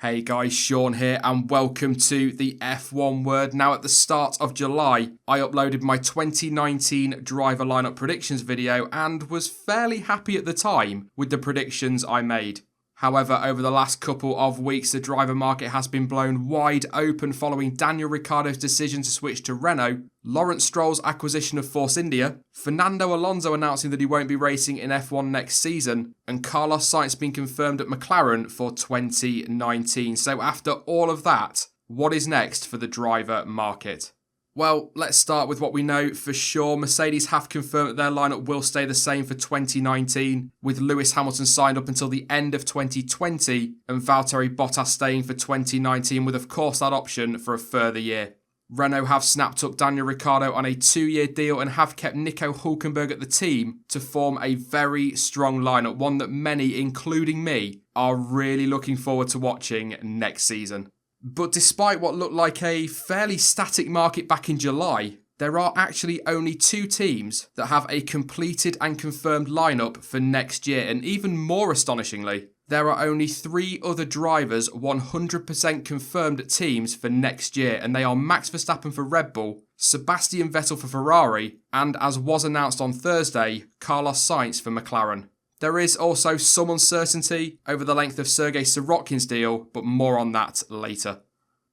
Hey guys, Sean here and welcome to the F1 Word. Now at the start of July, I uploaded my 2019 driver lineup predictions video and was fairly happy at the time with the predictions I made. However, over the last couple of weeks, the driver market has been blown wide open following Daniel Ricciardo's decision to switch to Renault, Lawrence Stroll's acquisition of Force India, Fernando Alonso announcing that he won't be racing in F1 next season, and Carlos Sainz being confirmed at McLaren for 2019. So after all of that, what is next for the driver market? Well, let's start with what we know for sure. Mercedes have confirmed that their lineup will stay the same for 2019, with Lewis Hamilton signed up until the end of 2020 and Valtteri Bottas staying for 2019 with of course that option for a further year. Renault have snapped up Daniel Ricciardo on a 2-year deal and have kept Nico Hülkenberg at the team to form a very strong lineup, one that many, including me, are really looking forward to watching next season. But despite what looked like a fairly static market back in July, there are actually only 2 teams that have a completed and confirmed lineup for next year. And even more astonishingly, there are only 3 other drivers 100% confirmed at teams for next year. And they are Max Verstappen for Red Bull, Sebastian Vettel for Ferrari, and as was announced on Thursday, Carlos Sainz for McLaren. There is also some uncertainty over the length of Sergei Sirotkin's deal, but more on that later.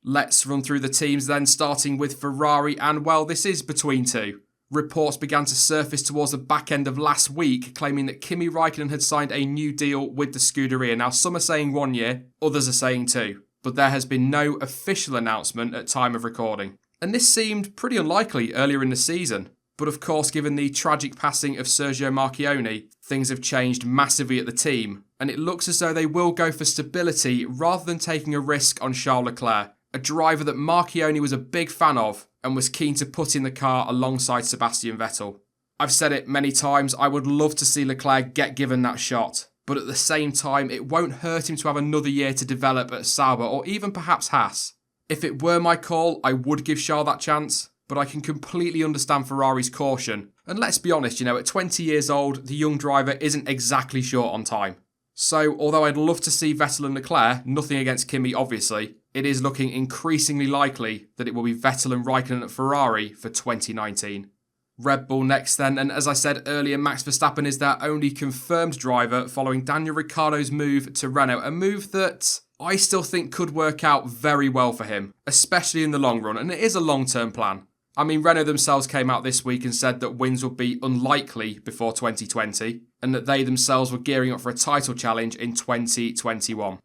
Let's run through the teams then, starting with Ferrari, and well, this is between 2. Reports began to surface towards the back end of last week, claiming that Kimi Raikkonen had signed a new deal with the Scuderia. Now, some are saying 1 year, others are saying 2, but there has been no official announcement at time of recording. And this seemed pretty unlikely earlier in the season. But of course, given the tragic passing of Sergio Marchionne, things have changed massively at the team, and it looks as though they will go for stability rather than taking a risk on Charles Leclerc, a driver that Marchionne was a big fan of and was keen to put in the car alongside Sebastian Vettel. I've said it many times, I would love to see Leclerc get given that shot, but at the same time, it won't hurt him to have another year to develop at Sauber or even perhaps Haas. If it were my call, I would give Charles that chance. But I can completely understand Ferrari's caution. And let's be honest, at 20 years old, the young driver isn't exactly short on time. So, although I'd love to see Vettel and Leclerc, nothing against Kimi obviously, it is looking increasingly likely that it will be Vettel and Raikkonen at Ferrari for 2019. Red Bull next then, and as I said earlier, Max Verstappen is their only confirmed driver following Daniel Ricciardo's move to Renault, a move that I still think could work out very well for him, especially in the long run, and it is a long-term plan. I mean, Renault themselves came out this week and said that wins would be unlikely before 2020 and that they themselves were gearing up for a title challenge in 2021.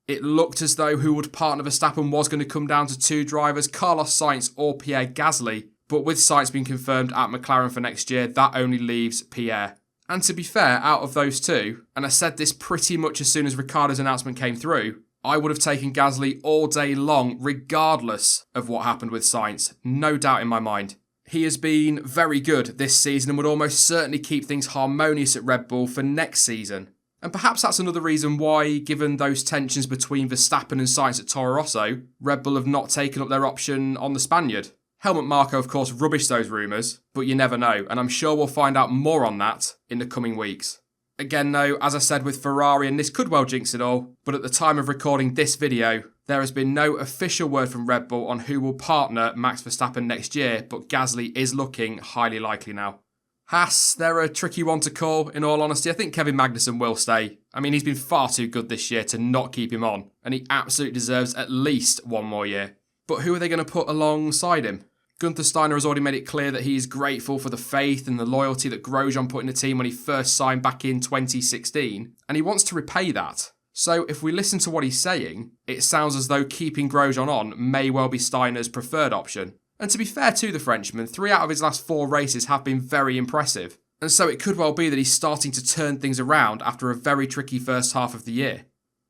It looked as though who would partner Verstappen was going to come down to 2 drivers, Carlos Sainz or Pierre Gasly, but with Sainz being confirmed at McLaren for next year, that only leaves Pierre. And to be fair, out of those 2, and I said this pretty much as soon as Ricciardo's announcement came through, I would have taken Gasly all day long, regardless of what happened with Sainz. No doubt in my mind. He has been very good this season and would almost certainly keep things harmonious at Red Bull for next season. And perhaps that's another reason why, given those tensions between Verstappen and Sainz at Toro Rosso, Red Bull have not taken up their option on the Spaniard. Helmut Marko, of course, rubbished those rumours, but you never know, and I'm sure we'll find out more on that in the coming weeks. Again though, as I said with Ferrari, and this could well jinx it all, but at the time of recording this video, there has been no official word from Red Bull on who will partner Max Verstappen next year, but Gasly is looking highly likely now. Haas, they're a tricky one to call, in all honesty. I think Kevin Magnussen will stay. I mean, he's been far too good this year to not keep him on, and he absolutely deserves at least 1 more year. But who are they going to put alongside him? Gunther Steiner has already made it clear that he is grateful for the faith and the loyalty that Grosjean put in the team when he first signed back in 2016, and he wants to repay that. So if we listen to what he's saying, it sounds as though keeping Grosjean on may well be Steiner's preferred option. And to be fair to the Frenchman, 3 out of his last 4 races have been very impressive, and so it could well be that he's starting to turn things around after a very tricky first half of the year.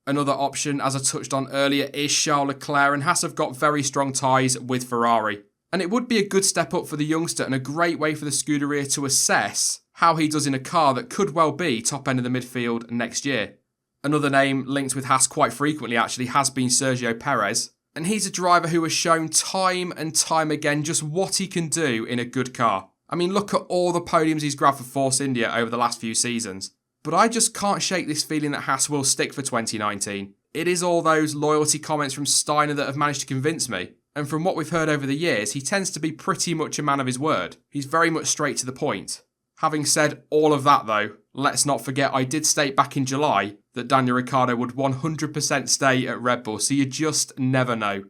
Another option, as I touched on earlier, is Charles Leclerc, and Haas have got very strong ties with Ferrari. And it would be a good step up for the youngster and a great way for the Scuderia to assess how he does in a car that could well be top end of the midfield next year. Another name linked with Haas quite frequently actually has been Sergio Perez, and he's a driver who has shown time and time again just what he can do in a good car. I mean, look at all the podiums he's grabbed for Force India over the last few seasons. But I just can't shake this feeling that Haas will stick for 2019. It is all those loyalty comments from Steiner that have managed to convince me. And from what we've heard over the years, he tends to be pretty much a man of his word. He's very much straight to the point. Having said all of that though, let's not forget I did state back in July that Daniel Ricciardo would 100% stay at Red Bull, so you just never know.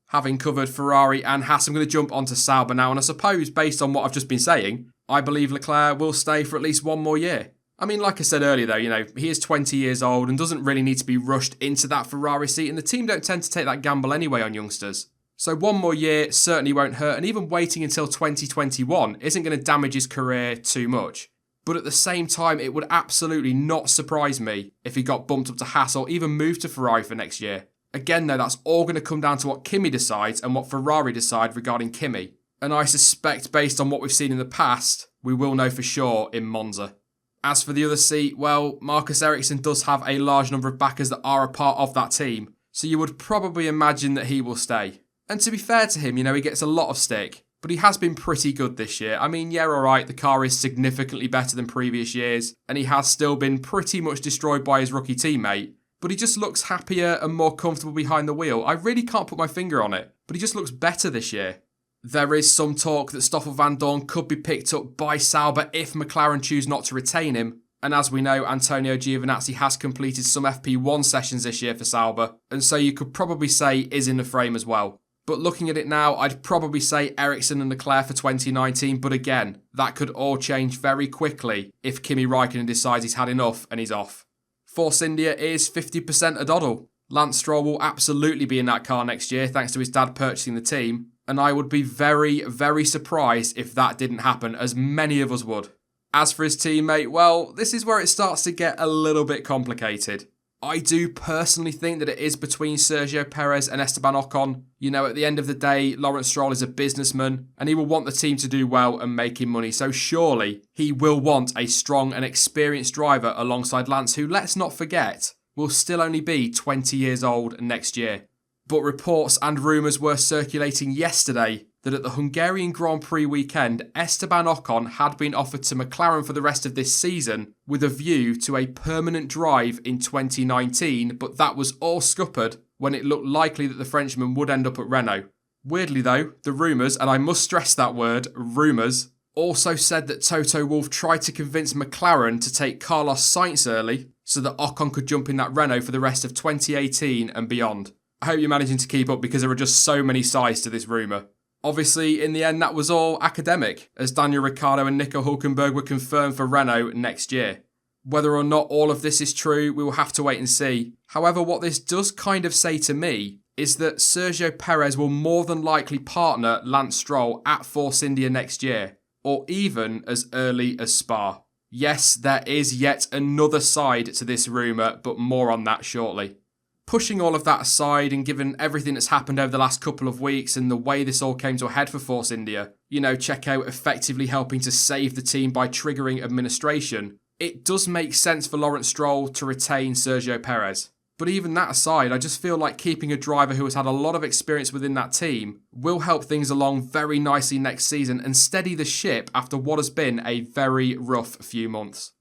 Having covered Ferrari and Haas, I'm going to jump onto Sauber now, and I suppose based on what I've just been saying, I believe Leclerc will stay for at least one more year. I mean, like I said earlier though, he is 20 years old and doesn't really need to be rushed into that Ferrari seat, and the team don't tend to take that gamble anyway on youngsters. So one more year certainly won't hurt, and even waiting until 2021 isn't going to damage his career too much. But at the same time, it would absolutely not surprise me if he got bumped up to Haas or even moved to Ferrari for next year. Again though, that's all going to come down to what Kimi decides and what Ferrari decide regarding Kimi. And I suspect based on what we've seen in the past, we will know for sure in Monza. As for the other seat, well, Marcus Ericsson does have a large number of backers that are a part of that team, so you would probably imagine that he will stay. And to be fair to him, he gets a lot of stick, but he has been pretty good this year. I mean, yeah, alright, the car is significantly better than previous years, and he has still been pretty much destroyed by his rookie teammate, but he just looks happier and more comfortable behind the wheel. I really can't put my finger on it, but he just looks better this year. There is some talk that Stoffel Van Dorn could be picked up by Sauber if McLaren choose not to retain him. And as we know, Antonio Giovinazzi has completed some FP1 sessions this year for Sauber, and so you could probably say is in the frame as well. But looking at it now, I'd probably say Ericsson and Leclerc for 2019, but again, that could all change very quickly if Kimi Raikkonen decides he's had enough and he's off. Force India is 50% a doddle. Lance Stroll will absolutely be in that car next year thanks to his dad purchasing the team, and I would be very, very surprised if that didn't happen, as many of us would. As for his teammate, well, this is where it starts to get a little bit complicated. I do personally think that it is between Sergio Perez and Esteban Ocon. At the end of the day, Lawrence Stroll is a businessman and he will want the team to do well and make him money. So surely he will want a strong and experienced driver alongside Lance, who, let's not forget, will still only be 20 years old next year. But reports and rumours were circulating yesterday that at the Hungarian Grand Prix weekend, Esteban Ocon had been offered to McLaren for the rest of this season with a view to a permanent drive in 2019, but that was all scuppered when it looked likely that the Frenchman would end up at Renault. Weirdly though, the rumours, and I must stress that word, rumours, also said that Toto Wolff tried to convince McLaren to take Carlos Sainz early so that Ocon could jump in that Renault for the rest of 2018 and beyond. I hope you're managing to keep up because there are just so many sides to this rumour. Obviously, in the end, that was all academic, as Daniel Ricciardo and Nico Hülkenberg were confirmed for Renault next year. Whether or not all of this is true, we will have to wait and see. However, what this does kind of say to me is that Sergio Perez will more than likely partner Lance Stroll at Force India next year, or even as early as Spa. Yes, there is yet another side to this rumour, but more on that shortly. Pushing all of that aside and given everything that's happened over the last couple of weeks and the way this all came to a head for Force India, check out effectively helping to save the team by triggering administration, it does make sense for Lawrence Stroll to retain Sergio Perez. But even that aside, I just feel like keeping a driver who has had a lot of experience within that team will help things along very nicely next season and steady the ship after what has been a very rough few months.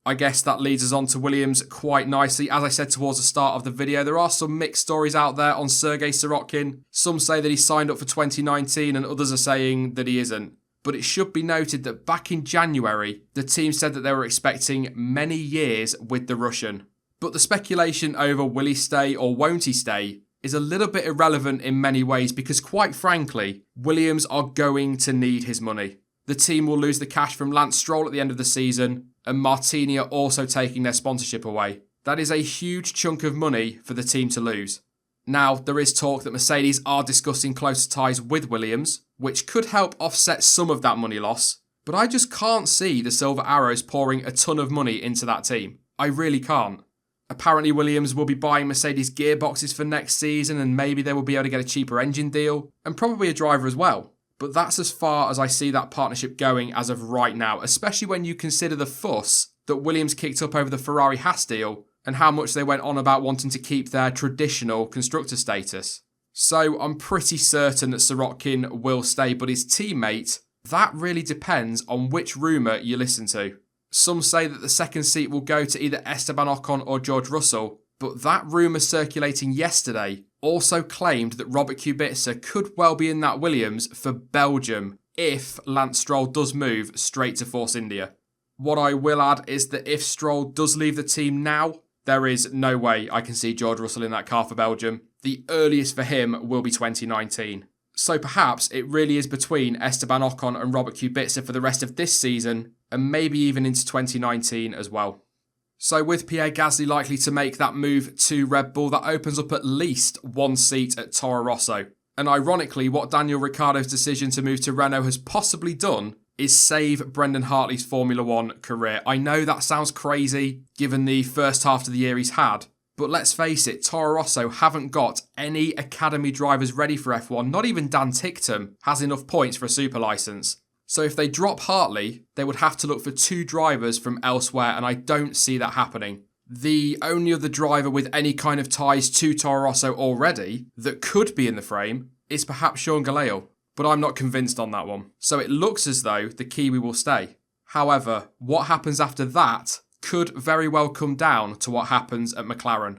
I guess that leads us on to Williams quite nicely. As I said towards the start of the video, there are some mixed stories out there on Sergei Sirotkin. Some say that he signed up for 2019 and others are saying that he isn't. But it should be noted that back in January, the team said that they were expecting many years with the Russian. But the speculation over will he stay or won't he stay is a little bit irrelevant in many ways because quite frankly, Williams are going to need his money. The team will lose the cash from Lance Stroll at the end of the season, and Martini are also taking their sponsorship away. That is a huge chunk of money for the team to lose. Now, there is talk that Mercedes are discussing closer ties with Williams, which could help offset some of that money loss, but I just can't see the Silver Arrows pouring a ton of money into that team. I really can't. Apparently Williams will be buying Mercedes gearboxes for next season and maybe they will be able to get a cheaper engine deal, and probably a driver as well. But that's as far as I see that partnership going as of right now, especially when you consider the fuss that Williams kicked up over the Ferrari Haas deal and how much they went on about wanting to keep their traditional constructor status. So I'm pretty certain that Sirotkin will stay, but his teammate, that really depends on which rumour you listen to. Some say that the second seat will go to either Esteban Ocon or George Russell, But that rumour circulating yesterday also claimed that Robert Kubica could well be in that Williams for Belgium if Lance Stroll does move straight to Force India. What I will add is that if Stroll does leave the team now, there is no way I can see George Russell in that car for Belgium. The earliest for him will be 2019. So perhaps it really is between Esteban Ocon and Robert Kubica for the rest of this season, and maybe even into 2019 as well. So with Pierre Gasly likely to make that move to Red Bull, that opens up at least one seat at Toro Rosso. And ironically, what Daniel Ricciardo's decision to move to Renault has possibly done is save Brendan Hartley's Formula One career. I know that sounds crazy given the first half of the year he's had, but let's face it, Toro Rosso haven't got any academy drivers ready for F1. Not even Dan Ticktum has enough points for a super licence. So if they drop Hartley, they would have to look for 2 drivers from elsewhere, and I don't see that happening. The only other driver with any kind of ties to Toro Rosso already that could be in the frame is perhaps Sean Gelael, but I'm not convinced on that one. So it looks as though the Kiwi will stay. However, what happens after that could very well come down to what happens at McLaren.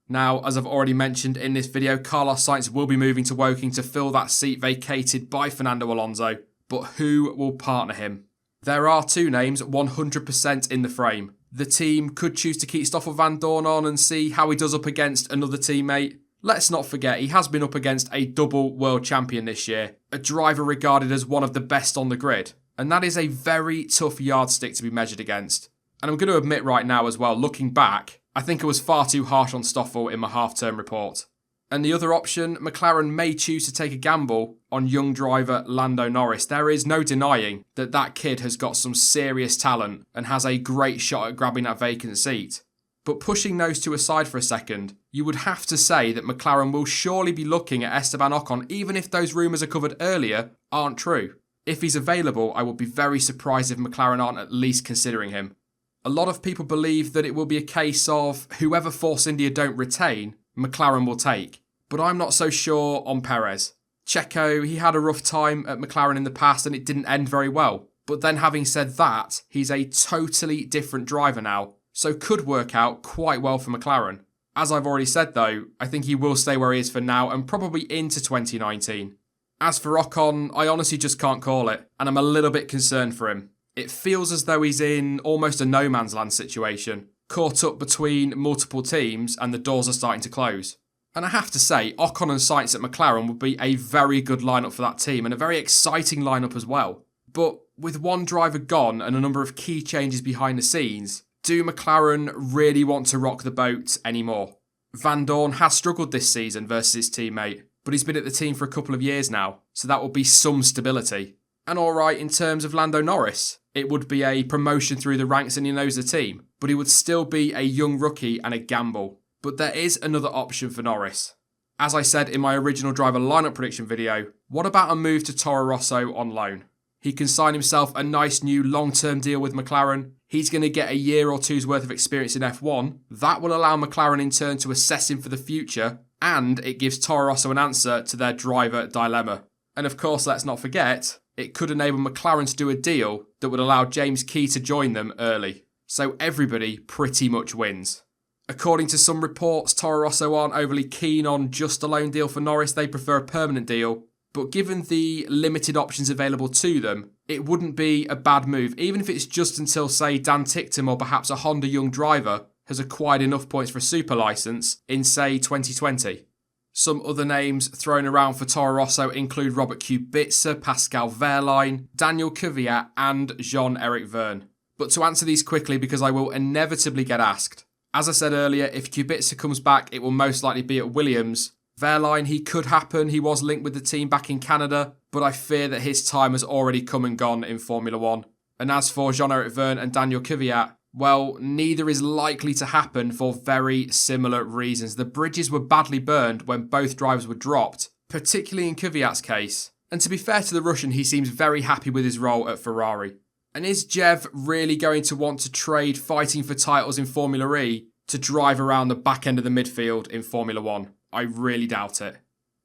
Now, as I've already mentioned in this video, Carlos Sainz will be moving to Woking to fill that seat vacated by Fernando Alonso, but who will partner him? There are 2 names 100% in the frame. The team could choose to keep Stoffel Van Dorn on and see how he does up against another teammate. Let's not forget, he has been up against a double world champion this year, a driver regarded as one of the best on the grid, and that is a very tough yardstick to be measured against. And I'm going to admit right now as well, looking back, I think I was far too harsh on Stoffel in my half-term report. And the other option, McLaren may choose to take a gamble on young driver Lando Norris. There is no denying that that kid has got some serious talent and has a great shot at grabbing that vacant seat. But pushing those 2 aside for a second, you would have to say that McLaren will surely be looking at Esteban Ocon, even if those rumours I covered earlier aren't true. If he's available, I would be very surprised if McLaren aren't at least considering him. A lot of people believe that it will be a case of whoever Force India don't retain, McLaren will take. But I'm not so sure on Perez. Checo, he had a rough time at McLaren in the past and it didn't end very well. But then having said that, he's a totally different driver now, so could work out quite well for McLaren. As I've already said though, I think he will stay where he is for now and probably into 2019. As for Ocon, I honestly just can't call it, and I'm a little bit concerned for him. It feels as though he's in almost a no man's land situation, caught up between multiple teams and the doors are starting to close. And I have to say, Ocon and Sainz at McLaren would be a very good lineup for that team and a very exciting lineup as well. But with one driver gone and a number of key changes behind the scenes, do McLaren really want to rock the boat anymore? Van Dorn has struggled this season versus his teammate, but he's been at the team for a couple of years now, so that will be some stability. And alright, in terms of Lando Norris, it would be a promotion through the ranks and he knows the team, but he would still be a young rookie and a gamble. But there is another option for Norris. As I said in my original driver lineup prediction video, what about a move to Toro Rosso on loan? He can sign himself a nice new long-term deal with McLaren. He's going to get a year or two's worth of experience in F1. That will allow McLaren in turn to assess him for the future, and it gives Toro Rosso an answer to their driver dilemma. And of course, let's not forget, it could enable McLaren to do a deal that would allow James Key to join them early. So everybody pretty much wins. According to some reports, Toro Rosso aren't overly keen on just a loan deal for Norris. They prefer a permanent deal. But given the limited options available to them, it wouldn't be a bad move, even if it's just until, say, Dan Ticktum or perhaps a Honda young driver has acquired enough points for a super licence in, say, 2020. Some other names thrown around for Toro Rosso include Robert Kubica, Pascal Wehrlein, Daniel Kvyat and Jean-Eric Vergne. But to answer these quickly, because I will inevitably get asked, as I said earlier, if Kubica comes back, it will most likely be at Williams. Wehrlein, he could happen. He was linked with the team back in Canada, but I fear that his time has already come and gone in Formula One. And as for Jean-Eric Vergne and Daniel Kvyat, well, neither is likely to happen for very similar reasons. The bridges were badly burned when both drivers were dropped, particularly in Kvyat's case. And to be fair to the Russian, he seems very happy with his role at Ferrari. And is Jev really going to want to trade fighting for titles in Formula E to drive around the back end of the midfield in Formula One? I really doubt it.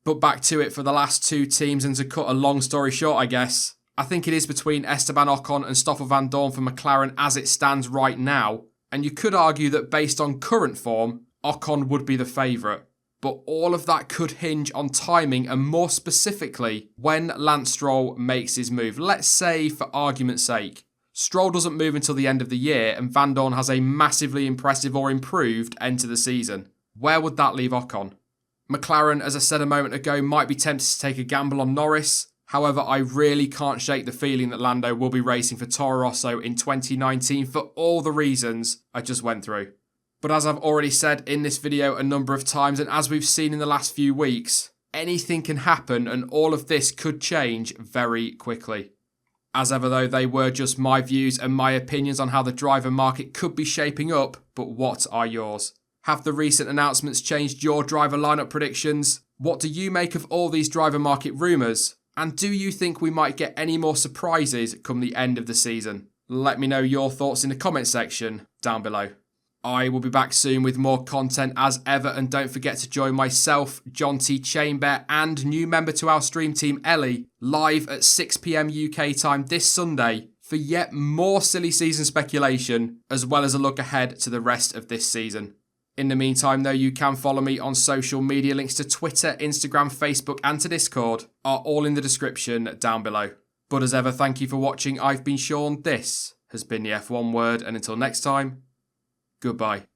But back to it for the last 2 teams, and to cut a long story short, I guess, I think it is between Esteban Ocon and Stoffel Van Dorn for McLaren as it stands right now. And you could argue that based on current form, Ocon would be the favourite. But all of that could hinge on timing and more specifically when Lance Stroll makes his move. Let's say, for argument's sake, Stroll doesn't move until the end of the year and Van Dorn has a massively impressive or improved end to the season. Where would that leave Ocon? McLaren, as I said a moment ago, might be tempted to take a gamble on Norris. However, I really can't shake the feeling that Lando will be racing for Toro Rosso in 2019 for all the reasons I just went through. But as I've already said in this video a number of times, and as we've seen in the last few weeks, anything can happen and all of this could change very quickly. As ever though, they were just my views and my opinions on how the driver market could be shaping up, but what are yours? Have the recent announcements changed your driver lineup predictions? What do you make of all these driver market rumours? And do you think we might get any more surprises come the end of the season? Let me know your thoughts in the comment section down below. I will be back soon with more content as ever, and don't forget to join myself, John T. Chamber, and new member to our stream team, Ellie, live at 6 PM UK time this Sunday for yet more silly season speculation, as well as a look ahead to the rest of this season. In the meantime though, you can follow me on social media. Links to Twitter, Instagram, Facebook and to Discord are all in the description down below. But as ever, thank you for watching. I've been Sean, this has been the F1 Word, and until next time, goodbye.